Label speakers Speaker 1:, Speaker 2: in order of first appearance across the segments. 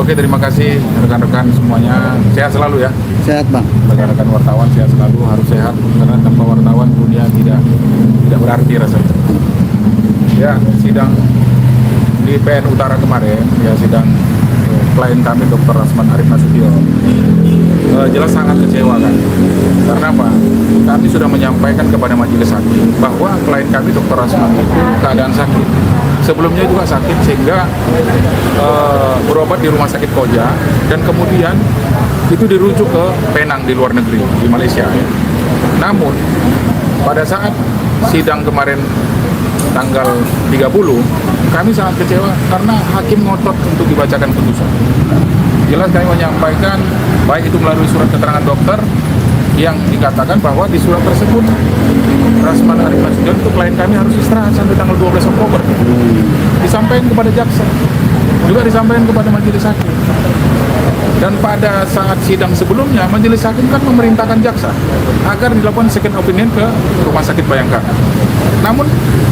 Speaker 1: Oke, terima kasih rekan-rekan semuanya. Sehat selalu ya.
Speaker 2: Sehat Bang.
Speaker 1: Rekan-rekan wartawan sehat selalu, harus sehat karena tanpa wartawan dunia tidak berarti rasanya. Ya, sidang di PN Utara kemarin, ya sidang klien kami Dr. Rasman Arif Nasution. Jelas sangat kecewa kan. Karena apa? Kami sudah menyampaikan kepada majelis hakim bahwa klien kami Dr. Rasman itu keadaan sakit. Sebelumnya juga sakit sehingga berobat di rumah sakit Koja dan kemudian itu dirujuk ke Penang di luar negeri, di Malaysia. Namun pada saat sidang kemarin tanggal 30, kami sangat kecewa karena hakim ngotot untuk dibacakan putusan. Jelas kami menyampaikan baik itu melalui surat keterangan dokter yang dikatakan bahwa di surat tersebut Rasman Arif Nasution itu klien kami harus istirahat sampai tanggal 12 Oktober. Disampaikan kepada jaksa, juga disampaikan kepada majelis hakim. Dan pada saat sidang sebelumnya, majelis hakim kan memerintahkan jaksa agar dilakukan second opinion ke Rumah Sakit Bayangkara. Namun,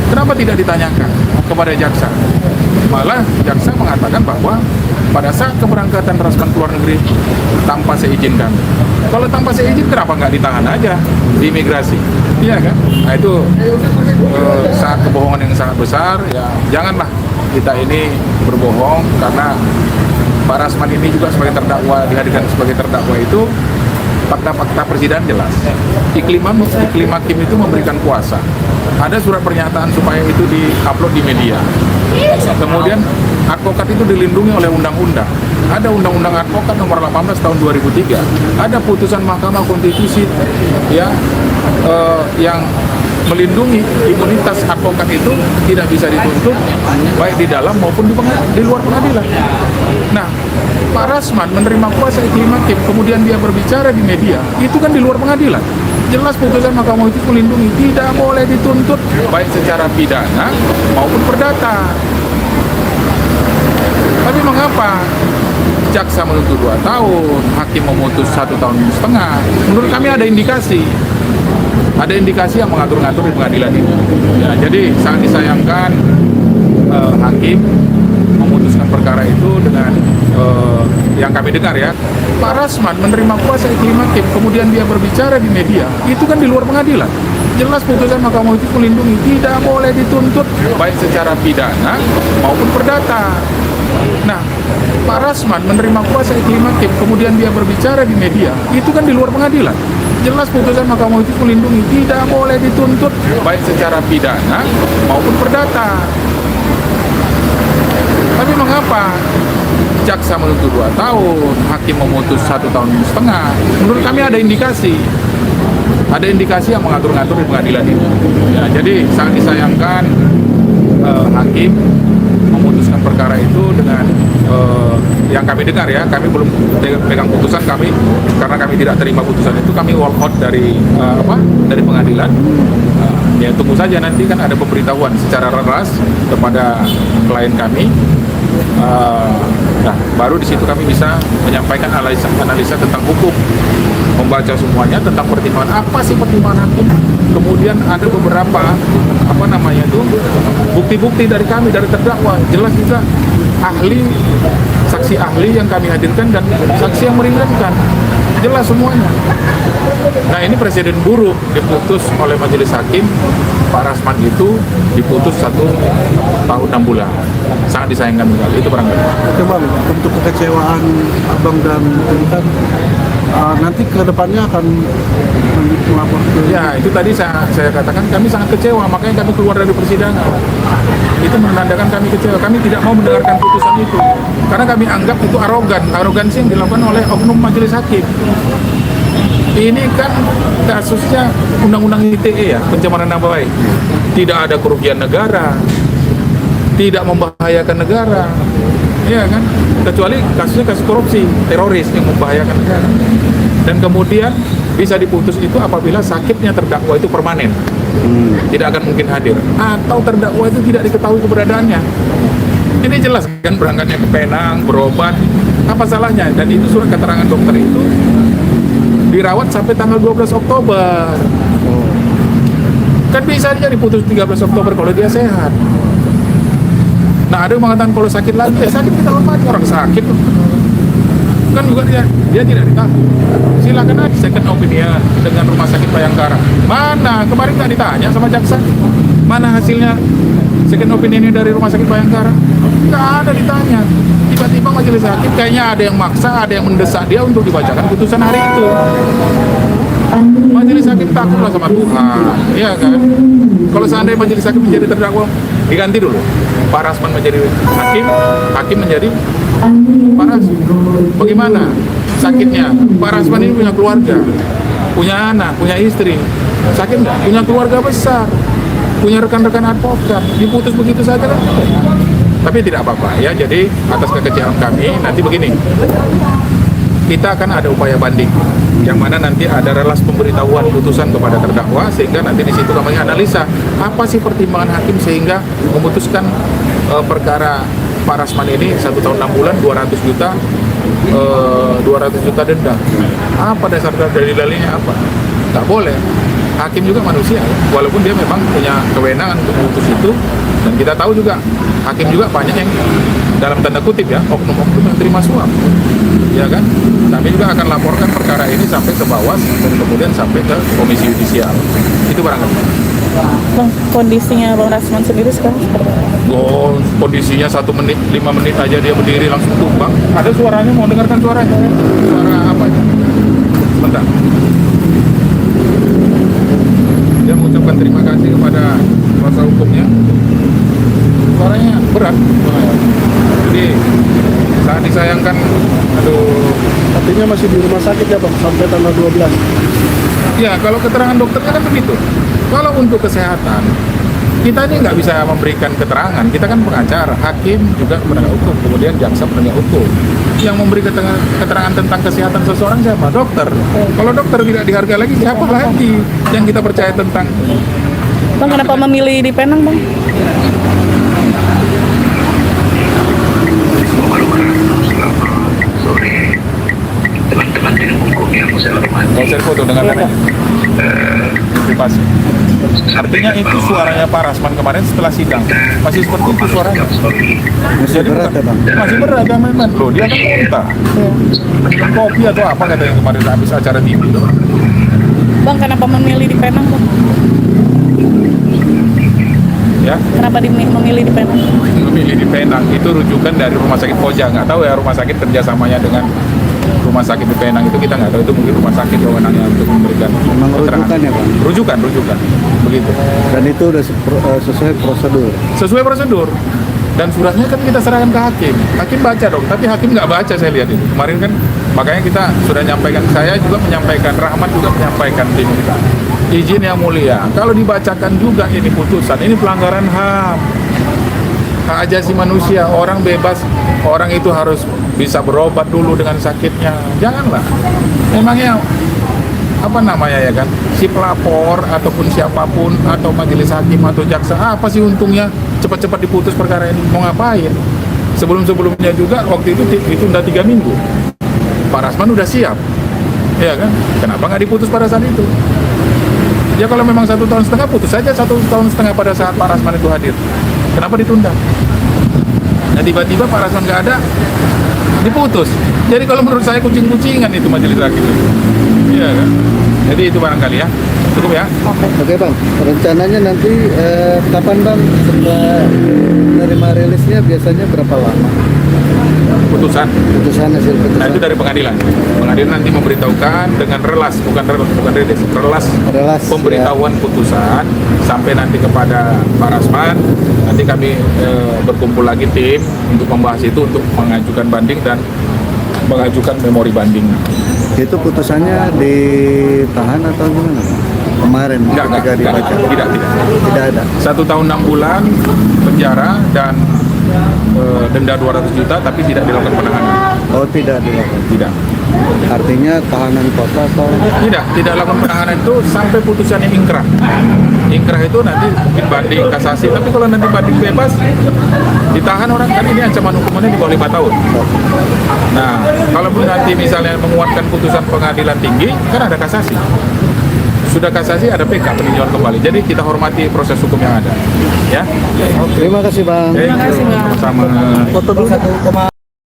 Speaker 1: kenapa tidak ditanyakan kepada jaksa? Malah jaksa mengatakan bahwa pada saat keberangkatan Rasman ke luar negeri tanpa seizin kami. Kalau tanpa seizin, kenapa nggak ditahan aja di imigrasi? Iya kan? Nah itu saat kebohongan yang sangat besar. Ya janganlah kita ini berbohong karena Pak Rasman ini juga sebagai terdakwa, dihadirkan sebagai terdakwa itu fakta-fakta persidangan jelas. Iklim hakim itu memberikan kuasa. Ada surat pernyataan supaya itu di-upload di media. Kemudian advokat itu dilindungi oleh undang-undang. Ada undang-undang advokat nomor 18 tahun 2003. Ada putusan Mahkamah Konstitusi ya yang melindungi imunitas advokat itu tidak bisa dituntut baik di dalam maupun di luar pengadilan. Nah, Pak Rasman menerima kuasa iklim hakim, kemudian dia berbicara di media, itu kan di luar pengadilan. Jelas putusan Mahkamah itu melindungi, tidak boleh dituntut baik secara pidana maupun perdata. Tapi mengapa jaksa menuntut 2 tahun, hakim memutus 1,5 tahun? Menurut kami ada indikasi yang mengatur-ngatur di pengadilan ini. Ya, jadi sangat disayangkan hakim memutuskan perkara itu dengan yang kami dengar ya, Pak Rasman menerima kuasa iklim hakim, kemudian dia berbicara di media, itu kan di luar pengadilan. Jelas putusan Mahkamah itu melindungi, tidak boleh dituntut baik secara pidana maupun perdata. Nah, Pak Rasman menerima kuasa iklim hakim, kemudian dia berbicara di media, itu kan di luar pengadilan. Jelas putusan Mahkamah itu melindungi, tidak boleh dituntut baik secara pidana maupun perdata. Tapi mengapa jaksa menuntut 2 tahun, hakim memutus 1,5 tahun? Menurut kami ada indikasi yang mengatur-ngatur di pengadilan ini. Ya, jadi sangat disayangkan hakim memutuskan perkara itu dengan yang kami dengar ya, kami belum pegang putusan kami karena kami tidak terima putusan itu, kami walk out dari pengadilan. Ya tunggu saja nanti kan ada pemberitahuan secara keras kepada klien kami. Nah, baru di situ kami bisa menyampaikan analisa tentang hukum, membaca semuanya tentang pertimbangan apa sih pertimbangan hakim. Kemudian ada beberapa bukti-bukti dari kami, dari terdakwa, jelas juga saksi ahli yang kami hadirkan dan saksi yang meringankan, jelas semuanya. Nah ini presiden buruk diputus oleh majelis hakim. Pak Rasman itu diputus 1 tahun 6 bulan. Sangat disayangkan sekali. Itu barangkali.
Speaker 2: Oke Bang, untuk kekecewaan Abang dan Intan nanti ke depannya akan melapor ke...
Speaker 1: Ya itu tadi saya katakan kami sangat kecewa, makanya kami keluar dari persidangan. Itu menandakan kami kecewa. Kami tidak mau mendengarkan putusan itu karena kami anggap itu arogansi yang dilakukan oleh oknum majelis hakim. Ini kan kasusnya undang-undang ITE ya, pencemaran nama baik. Tidak ada kerugian negara, tidak membahayakan negara, ya kan? Kecuali kasusnya kasus korupsi, teroris yang membahayakan negara. Dan kemudian bisa diputus itu apabila sakitnya terdakwa itu permanen, tidak akan mungkin hadir, atau terdakwa itu tidak diketahui keberadaannya. Ini jelas kan berangkatnya ke Penang, berobat, apa salahnya? Dan itu surat keterangan dokter itu dirawat sampai tanggal 12 Oktober. Kan bisa aja diputus 13 Oktober kalau dia sehat. Nah ada yang mengatakan kalau sakit lagi, sakit kita hormati orang sakit. kan juga dia tidak ditahu. Silakan aja second opinion dengan Rumah Sakit Bayangkara. Mana kemarin nggak ditanya sama jaksa? Mana hasilnya second opinion dari Rumah Sakit Bayangkara? Nggak ada ditanya. Tiba-tiba majelis hakim kayaknya ada yang maksa, ada yang mendesak dia untuk dibacakan putusan hari itu. Majelis hakim takutlah sama Tuhan, iya kan? Kalau seandainya majelis hakim menjadi terdakwa, diganti dulu. Pak Rasman menjadi hakim, hakim menjadi Pak Rasman. Bagaimana sakitnya? Pak Rasman ini punya keluarga, punya anak, punya istri. Sakit nggak? Punya keluarga besar, punya rekan-rekan advokat. Diputus begitu saja kan? Tapi tidak apa-apa ya. Jadi atas kekecewaan kami nanti begini. Kita akan ada upaya banding, yang mana nanti ada relas pemberitahuan putusan kepada terdakwa, sehingga nanti di situ kami analisa apa sih pertimbangan hakim sehingga memutuskan perkara Pak Rasman ini 1 tahun 6 bulan 200 juta denda. Apa dasar dari dalilnya apa? Nggak boleh. Hakim juga manusia, walaupun dia memang punya kewenangan untuk memutus itu, dan kita tahu juga hakim juga banyak yang dalam tanda kutip ya oknum-oknum yang terima suap, ya kan? Kami juga akan laporkan perkara ini sampai ke Bawas dan kemudian sampai ke Komisi Yudisial. Itu barangkali.
Speaker 3: Bang, kondisinya Bang Rasman sendiri sekarang seperti apa?
Speaker 1: Oh, kondisinya 1 menit, 5 menit aja dia berdiri langsung tumbang. Ada suaranya, mau dengarkan suaranya? Suara apa? Sebentar. Dia mengucapkan terima kasih kepada kuasa hukumnya. Suaranya berat. Jadi sangat disayangkan. Aduh.
Speaker 2: Artinya masih di rumah sakit ya Bang, sampai tanggal 12.
Speaker 1: Ya, kalau keterangan dokternya kan begitu. Kalau untuk kesehatan, kita ini nggak bisa memberikan keterangan. Kita kan pengacara, hakim juga penegak hukum, kemudian jaksa penegak hukum. Yang memberi keterangan tentang kesehatan seseorang siapa? Dokter. Kalau dokter tidak dihargai lagi, siapa lagi yang kita percaya tentang?
Speaker 3: Bang, kenapa memilih di Penang, Bang?
Speaker 4: Teman-teman tim hukum yang saya hormati.
Speaker 1: Kalau saya foto dengan
Speaker 3: Iya, Pak.
Speaker 1: Privasi. Artinya itu suaranya Pak Rasman kemarin setelah sidang. Masih seperti itu suaranya.
Speaker 2: Masih berat ya Bang?
Speaker 1: Masih berat ya memang. Loh, dia kan minta kopi atau apa katanya kemarin habis acara TV.
Speaker 3: Bang, kenapa memilih di Penang, Bang?
Speaker 1: Ya,
Speaker 3: Kenapa memilih di Penang?
Speaker 1: memilih di Penang itu rujukan dari Rumah Sakit Koja. Nggak tahu ya rumah sakit kerjasamanya dengan Rumah Sakit di Penang itu kita nggak tahu, itu mungkin rumah sakit wewenangnya untuk memberikan
Speaker 2: Memang
Speaker 1: keterangan.
Speaker 2: rujukan ya Bang?
Speaker 1: Rujukan begitu.
Speaker 2: Dan itu udah sesuai prosedur.
Speaker 1: Sesuai prosedur. Dan suratnya kan kita serahkan ke hakim. Hakim baca dong, tapi hakim nggak baca, saya lihat itu. Kemarin kan, makanya kita sudah menyampaikan, saya juga menyampaikan, Rahmat juga menyampaikan tim kita. Izin yang mulia, kalau dibacakan juga ini putusan, ini pelanggaran HAM. Hak asasi manusia, orang bebas, orang itu harus bisa berobat dulu dengan sakitnya. Janganlah. Memangnya apa namanya ya kan, si pelapor ataupun siapapun atau majelis hakim atau jaksa, apa sih untungnya cepat-cepat diputus perkara ini? Mau ngapain? Sebelum-sebelumnya juga waktu itu ditunda 3 minggu. Pak Rasman udah siap, ya kan? Kenapa nggak diputus pada saat itu? Ya kalau memang 1,5 tahun putus saja 1,5 tahun pada saat Pak Rasman itu hadir. Kenapa ditunda? Nah tiba-tiba Pak Rasman nggak ada, diputus. Jadi kalau menurut saya kucing-kucingan itu majelis hakim. Iya kan? Jadi itu barangkali ya. Cukup ya.
Speaker 2: Oke Bang, rencananya nanti kapan Bang setelah menerima rilisnya biasanya berapa lama?
Speaker 1: Putusan.
Speaker 2: Putusan hasil putusan.
Speaker 1: Nah itu dari pengadilan. Pengadilan nanti memberitahukan dengan relas, bukan rilis, relas pemberitahuan putusan sampai nanti kepada Pak Rasman. Nanti kami berkumpul lagi tim untuk membahas itu, untuk mengajukan banding dan mengajukan memori banding.
Speaker 2: Itu putusannya ditahan atau gimana Bang? Kemarin ketika dibaca? Tidak ada.
Speaker 1: 1 tahun 6 bulan penjara dan denda 200 juta, tapi tidak dilakukan penahanan.
Speaker 2: Oh tidak dilakukan.
Speaker 1: Tidak.
Speaker 2: Artinya tahanan kota atau?
Speaker 1: Tidak lakukan penahanan itu sampai putusannya ingkrah. Ingkrah itu nanti banding kasasi, tapi kalau nanti banding bebas, ditahan orang, kan ini ancaman hukumannya di bawah 5 tahun. Nah, kalau nanti misalnya menguatkan putusan pengadilan tinggi, kan ada kasasi. Sudah kasasi ada PK, peninjauan kembali. Jadi kita hormati proses hukum yang ada. Ya.
Speaker 2: Terima kasih Bang.
Speaker 1: Terima kasih, Bang. Sama.
Speaker 2: Foto dulu.